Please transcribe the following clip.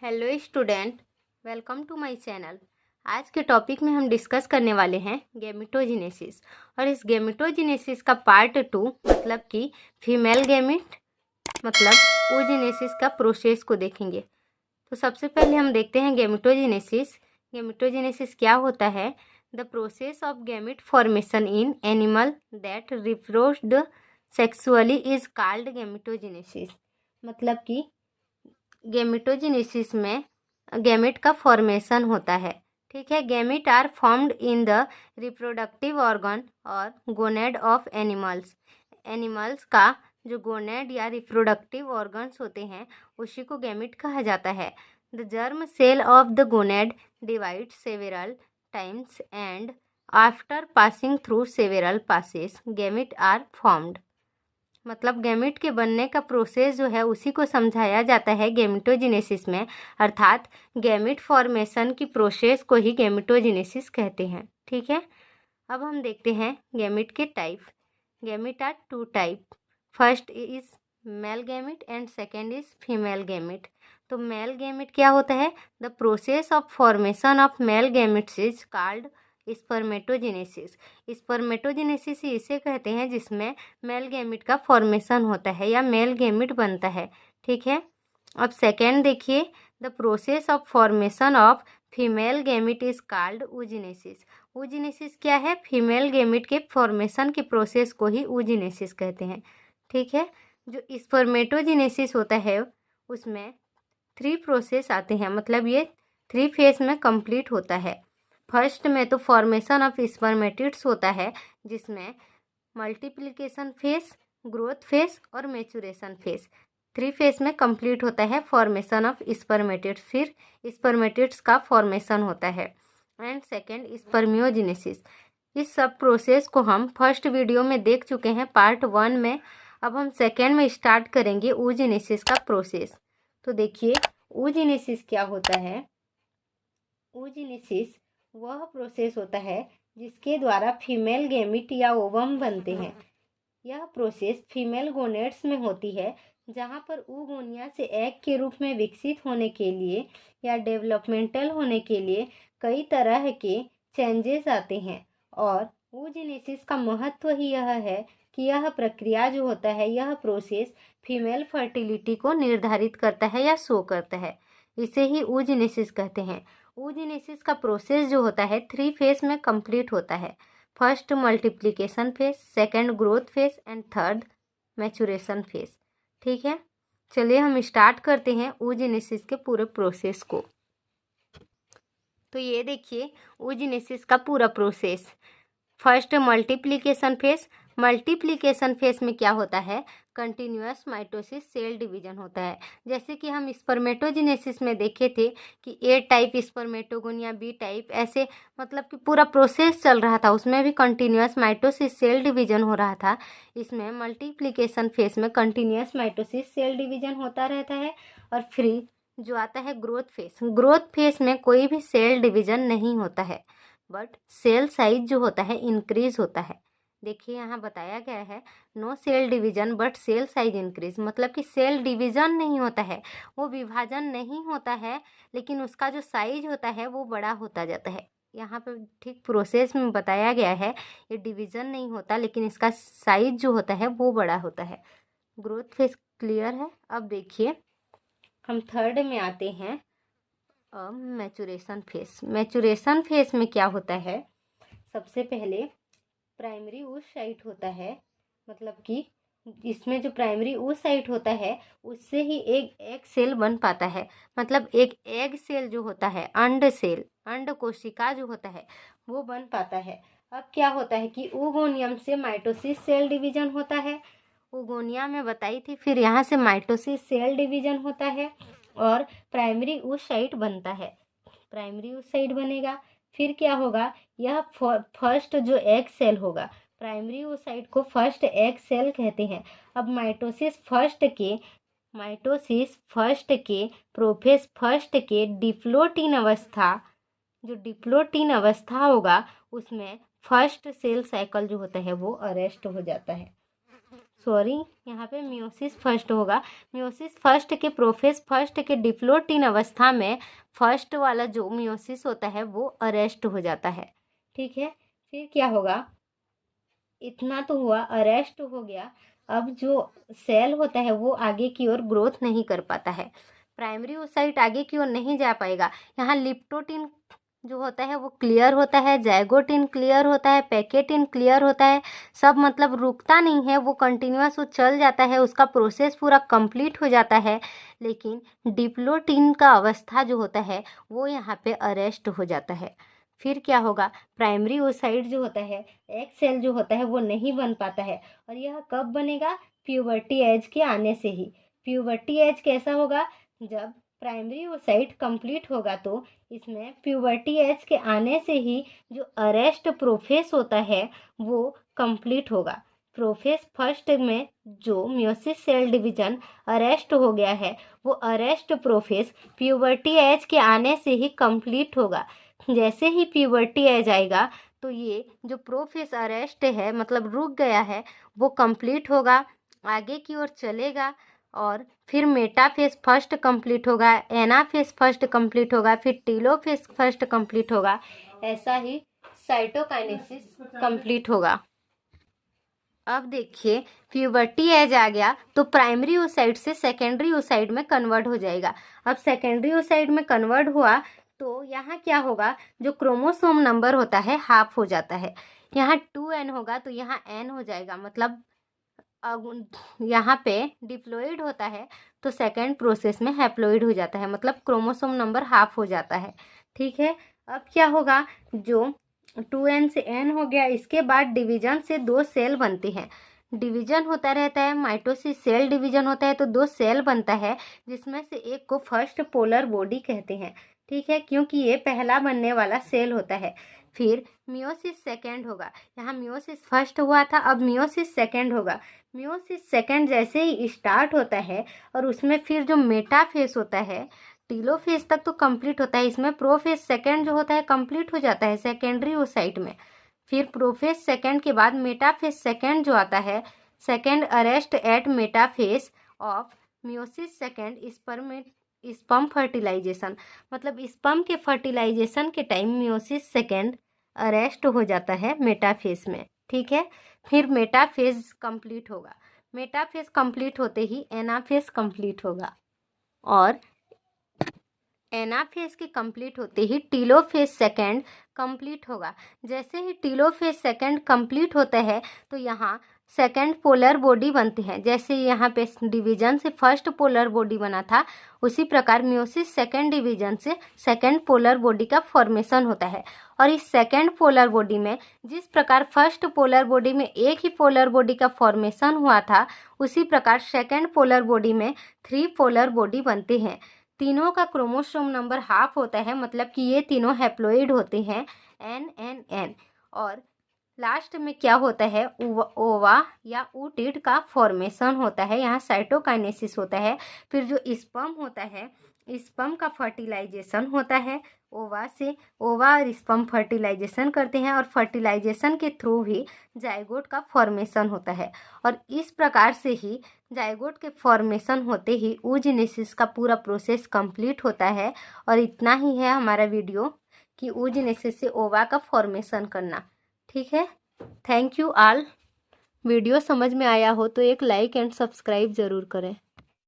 Hello student, welcome to my channel. आज के topic में हम डिस्कस करने वाले हैं गैमेटोजेनेसिस। और इस गैमेटोजेनेसिस का पार्ट 2 मतलब कि फीमेल गैमेट मतलब ओजेनेसिस का प्रोसेस को देखेंगे। तो सबसे पहले हम देखते हैं गैमेटोजेनेसिस। गैमेटोजेनेसिस क्या होता है? The process of gamete formation in animal that reproduced sexually is called gametogenesis. मतलब कि गैमेटोजेनेसिस में गैमेट का फॉर्मेशन होता है। ठीक है, gamete are formed in the reproductive organ और गोनेड ऑफ एनिमल्स। एनिमल्स का जो गोनेड या रिप्रोडक्टिव ऑर्गन्स होते हैं उसी को गैमेट कहा जाता है। The germ cell of the gonad divide several times and after passing through several passes gamete are formed. मतलब गैमेट के बनने का प्रोसेस जो है उसी को समझाया जाता है गैमेटोजेनेसिस में, अर्थात गैमेट फॉर्मेशन की प्रोसेस को ही गैमेटोजेनेसिस कहते हैं। ठीक है, अब हम देखते हैं गैमेट के type. Gamete are 2 type. First is male gamete and second is female gamete. तो मेल गैमेट क्या होता है? The process of formation of male gametes is called spermatogenesis. Spermatogenesis इसे कहते हैं जिसमें मेल गैमेट का फॉर्मेशन होता है या मेल गैमेट बनता है। ठीक है, अब सेकेंड देखिए, the process of formation of female gamete is called oogenesis। oogenesis क्या है? फीमेल गैमेट के फॉर्मेशन के प्रोसेस को ही oogenesis कहते हैं। ठीक है, जो स्पर्मेटोजेनेसिस होता है उसमें 3 प्रोसेस आते हैं, मतलब ये 3 फेज में कंप्लीट होता है। फर्स्ट में तो फॉर्मेशन ऑफ स्पर्मेटिड्स होता है जिसमें मल्टीप्लिकेशन फेज, ग्रोथ फेज और मैचुरेशन फेज 3 फेज में कंप्लीट होता है फॉर्मेशन ऑफ स्पर्मेटिड्स। फिर स्पर्मेटिड्स का फॉर्मेशन होता है एंड सेकेंड स्पर्मियोजेनेसिस। इस सब प्रोसेस को हम फर्स्ट वीडियो में देख चुके हैं पार्ट 1 में। अब हम सेकेंड में स्टार्ट करेंगे oogenesis का प्रोसेस। तो देखिए oogenesis क्या होता है? oogenesis वह प्रोसेस होता है जिसके द्वारा फीमेल गैमेट या ओवम बनते हैं। यह प्रोसेस फीमेल गोनेड्स में होती है जहां पर oogonia से एग के रूप में विकसित होने के लिए या डेवलपमेंटल होने के लिए कई तरह के चेंजेस आते हैं। और oogenesis का महत्व ही यह है कि यह प्रक्रिया जो होता है, यह प्रोसेस फीमेल फर्टिलिटी को निर्धारित करता है या शो करता है। इसे ही oogenesis कहते हैं। oogenesis का प्रोसेस जो होता है 3 फेज में कंप्लीट होता है। First multiplication phase, second growth phase and third maturation phase. ठीक है, चलिए हम स्टार्ट करते हैं oogenesis के पूरे प्रोसेस को। तो ये देखिए oogenesis का पूरा process. First multiplication phase. Multiplication phase में क्या होता है? कंटिन्यूअस माइटोसिस सेल डिवीजन होता है। जैसे कि हम स्पर्मेटोजेनेसिस में देखे थे कि ए टाइप स्पर्मेटोगोनिया, बी टाइप, ऐसे मतलब कि पूरा प्रोसेस चल रहा था, उसमें भी कंटिन्यूअस माइटोसिस सेल डिवीजन हो रहा था। इसमें मल्टीप्लिकेशन फेज में कंटिन्यूअस माइटोसिस सेल डिवीजन होता रहता है। और फिर जो आता है ग्रोथ फेज। ग्रोथ फेज में कोई भी सेल डिवीजन नहीं होता है, बट सेल साइज जो होता है इंक्रीज होता है। देखिए यहाँ बताया गया है no cell division but cell size increase, मतलब कि सेल डिवीजन नहीं होता है, वो विभाजन नहीं होता है, लेकिन उसका जो साइज होता है वो बड़ा होता जाता है। यहाँ पे ठीक प्रोसेस में बताया गया है ये डिवीजन नहीं होता लेकिन इसका साइज जो होता है वो बड़ा होता है। ग्रोथ फेज क्लियर है। अब देखिए हम थर्ड में आते हैं, मैचुरेशन फेज। मैचुरेशन फेज में क्या होता है? सबसे पहले प्राइमरी oocyte होता है, मतलब कि इसमें जो प्राइमरी oocyte होता है उससे ही एक एग सेल बन पाता है। मतलब एक एग सेल जो होता है, अंड सेल, अंड कोशिका जो होता है वो बन पाता है। अब क्या होता है कि oogoनियम से माइटोसिस सेल डिवीजन होता है। oogonia में बताई थी, फिर यहाँ से माइटोसिस सेल डिवीजन होता है और प्राइमरी oocyte बनता है। प्राइमरी oocyte बनेगा, फिर क्या होगा? यह फर्स्ट जो एग सेल होगा, प्राइमरी oocyte को फर्स्ट एग सेल कहते हैं। अब माइटोसिस फर्स्ट के प्रोफेस फर्स्ट के डिप्लोटीन अवस्था, जो डिप्लोटीन अवस्था होगा उसमें फर्स्ट सेल साइकिल जो होता है वो अरेस्ट हो जाता है। सॉरी, यहाँ पे मियोसिस फर्स्ट होगा। मियोसिस फर्स्ट के प्रोफेस फर्स्ट के डिप्लोटिन अवस्था में फर्स्ट वाला जो मियोसिस होता है वो अरेस्ट हो जाता है। ठीक है, फिर क्या होगा, इतना तो हुआ, अरेस्ट हो गया। अब जो सेल होता है वो आगे की ओर ग्रोथ नहीं कर पाता है, प्राइमरी ओसाइट आगे की ओर नहीं जा पाएगा। यहाँ लिप्टोटिन जो होता है वो क्लियर होता है, जाइगोटिन क्लियर होता है, पैकेटिन क्लियर होता है, सब मतलब रुकता नहीं है, वो कंटिन्यूअस वो चल जाता है, उसका प्रोसेस पूरा कंप्लीट हो जाता है। लेकिन डिप्लोटिन का अवस्था जो होता है वो यहाँ पे अरेस्ट हो जाता है। फिर क्या होगा, प्राइमरी ओसाइट जो होता है, एक सेल जो होता है वो नहीं बन पाता है। और यह कब बनेगा, प्यूबर्टी एज के आने से ही। प्यूबर्टी एज कैसा होगा, जब प्राइमरी ओसाइट कंप्लीट होगा तो इसमें प्यूबर्टी एज के आने से ही जो अरेस्ट प्रोफेस होता है वो कंप्लीट होगा। प्रोफेस फर्स्ट में जो मियोसिस सेल डिवीजन अरेस्ट हो गया है वो अरेस्ट प्रोफेस प्यूबर्टी एज के आने से ही कंप्लीट होगा। जैसे ही प्यूबर्टी एज आएगा तो ये जो प्रोफेस अरेस्ट है मतलब रुक गया है वो कंप्लीट होगा, आगे की ओर चलेगा। और फिर मेटाफेज फर्स्ट कंप्लीट होगा, एनाफेज फर्स्ट कंप्लीट होगा, फिर टीलोफेज फर्स्ट कंप्लीट होगा, ऐसा ही साइटोकाइनेसिस कंप्लीट होगा। अब देखिए, प्यूबर्टी एज आ गया तो प्राइमरी ओसाइट से सेकेंडरी ओसाइट में कन्वर्ट हो जाएगा। अब सेकेंडरी ओसाइट में कन्वर्ट हुआ तो यहाँ क्या होगा, जो क्रोमोसोम नंबर होता है हाफ हो जाता है। यहाँ 2n होगा तो यहाँ n हो जाएगा, मतलब यहाँ पे डिप्लॉइड होता है तो सेकेंड प्रोसेस में हैप्लॉइड हो जाता है, मतलब क्रोमोसोम नंबर हाफ हो जाता है। ठीक है, अब क्या होगा, जो 2n से n हो गया, इसके बाद डिवीजन से 2 सेल बनते हैं। डिवीजन होता रहता है, माइटोसिस सेल डिवीजन होता है तो 2 सेल बनता है, जिसमें से एक को फर्स्ट पोलर बॉडी कहते हैं। ठीक है, क्योंकि ये पहला बनने वाला सेल होता है। फिर मियोसिस सेकेंड होगा, यहाँ मियोसिस फर्स्ट हुआ था, अब मियोसिस सेकेंड होगा। मियोसिस सेकेंड जैसे ही स्टार्ट होता है और उसमें फिर जो मेटाफेज होता है, टीलोफेज तक तो कंप्लीट होता है, इसमें प्रोफेज सेकेंड जो होता है कंप्लीट हो जाता है सेकेंडरी ओसाइट में। फिर प्रोफेज सेकेंड के बाद मेटाफेज सेकेंड जो आता है, second arrest at metaphase of meiosis second sperm fertilization, मतलब स्पर्म के फर्टिलाइजेशन के टाइम मियोसिस सेकेंड अरेस्ट हो जाता है मेटाफेज में। ठीक है, फिर मेटाफेज कंप्लीट होगा, मेटाफेज कंप्लीट होते ही एनाफेज कंप्लीट होगा, और एनाफेज के कंप्लीट होते ही टीलोफेज सेकेंड कंप्लीट होगा। जैसे ही टीलोफेज सेकेंड कंप्लीट होता है तो यहाँ सेकेंड पोलर बॉडी बनती है। जैसे यहाँ पे डिवीजन से फर्स्ट पोलर बॉडी बना था, उसी प्रकार मियोसिस सेकेंड डिवीजन से सेकेंड पोलर बॉडी का फॉर्मेशन होता है। और इस सेकेंड पोलर बॉडी में जिस प्रकार फर्स्ट पोलर बॉडी में एक ही पोलर बॉडी का फॉर्मेशन हुआ था, उसी प्रकार सेकेंड पोलर बॉडी में 3 पोलर बॉडी बनते हैं। तीनों का क्रोमोसोम नंबर हाफ होता है, मतलब कि ये तीनों हैप्लॉइड होते हैं, n। और लास्ट में क्या होता है, ओवा या ऊटिड का फॉर्मेशन होता है, यहाँ साइटोकाइनेसिस होता है। फिर जो स्पर्म होता है, स्पर्म का फर्टिलाइजेशन होता है, ओवा से ओवा और स्पर्म फर्टिलाइजेशन करते हैं, और फर्टिलाइजेशन के थ्रू ही जाइगोट का फॉर्मेशन होता है। और इस प्रकार से ही जाइगोट के फॉर्मेशन होते ही oogenesis का पूरा प्रोसेस कंप्लीट होता है। और इतना ही है हमारा वीडियो कि oogenesis से ओवा का फॉर्मेशन करना। ठीक है, थैंक यू ऑल। वीडियो समझ में आया हो तो एक लाइक एंड सब्सक्राइब ज़रूर करें।